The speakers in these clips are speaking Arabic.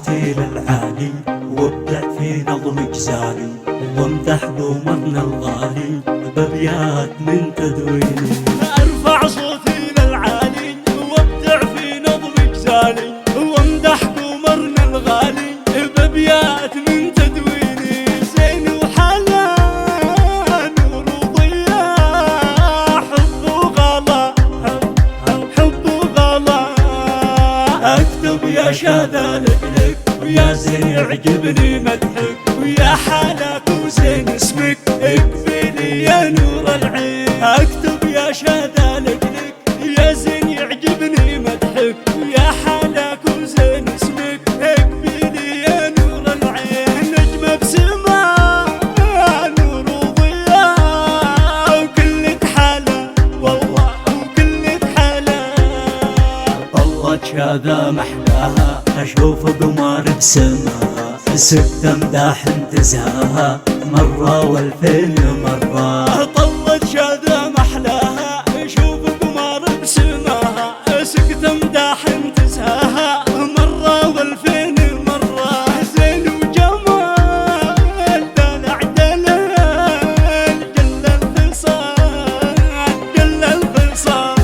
صوتي للعالي وابدع في نظم جزالي، وامدح قمرنا الغالي بأبيات من تدويني. ارفع صوتي للعالي وابدع في نظم جزالي، وامدح قمرنا الغالي بأبيات من تدويني. زين وحلا نور وضياء حب وغلا، حب وغلا. اكتب يا شاذا لك ويا زين يعجبني مدحك، ويا حالك وزين اسمك اقبلي يا نور العين. اكتب يا شاذا لك يا زين يعجبني مدحك، ويا حالك وزين اسمك اقبلي يا نور العين. نجمة بسماء نور وضياء وكلك حلا والله وكلك حلا. طلت شاذا محلاها اشوف قمر بسماها، سكت امداح انتزاها مرة والفين مرة. طلت شاذا محلاها شوف قمر بسماها، سكت امداح انتزاها مرة والفين مرة. زين وجمال دلع دلال جل الخصال، جل الخصال.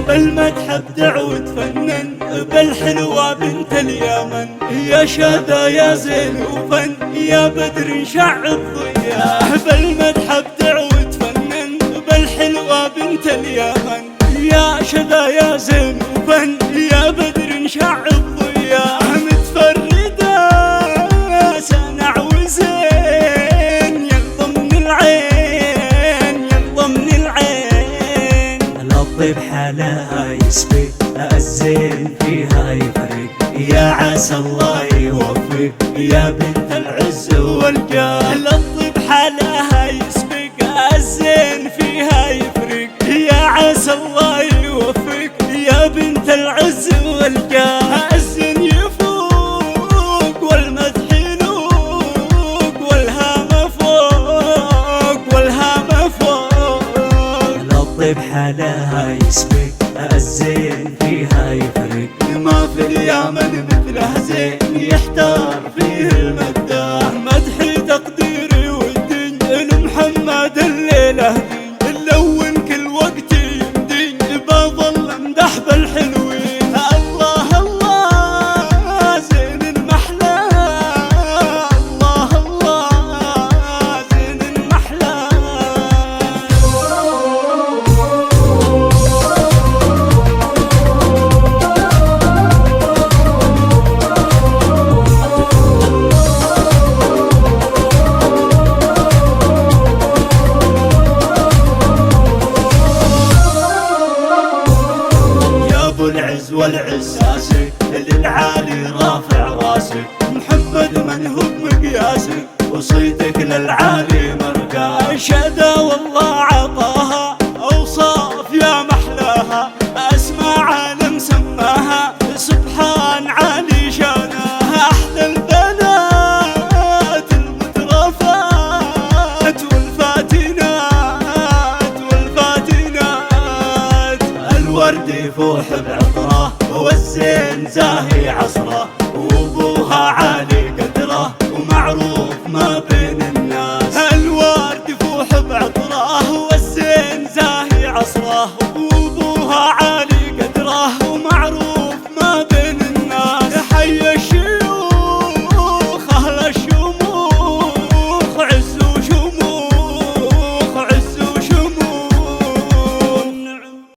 بالمدح ابدع وتفنن بالحلوة بنت اليمن. يا شاذا يا زين وفن يا بدر شع الضياء. بالمدح ابدع وتفنن بالحلوة بنت اليمن. يا شاذا يا زين وفن يا بدر شع الضياء. متفردة سنع وزين يلضم من العين، يلضم من العين. الطيب حالها يسبق الزين فيها يفرق، يا عسى الله يوفق يا بنت العز والجاه. الطيب حالها يسبق الزين فيها يفرق، يا عسى الله يوفق يا بنت العز والجاه. الزين يفوق والمدح يلوق والهام فوق، والهام فوق. الطيب حالها يسبق الزين فيها يفرق، ما في اليمن مثله زين يحتار فيه المداح. مدحي تقديري والدين لمحمد الليلة دي، نلون كل وقت يمدي بظل امدح بالحلوين. الله الله زين المحلى، الله الله زين المحلى. العز والعساسك للعالي رافع راسك، محمد من هو بمقياسك وصيتك للعالي مرقى. شاذا والله عطاها اوصاف يا محلاها، اسماء عالم سماها سبحان عالي شانها. احلى البنات المترفات والفاتنات، والفاتنات. الورد يفوح بعطره والزين زاهي عصره، وابوها عالي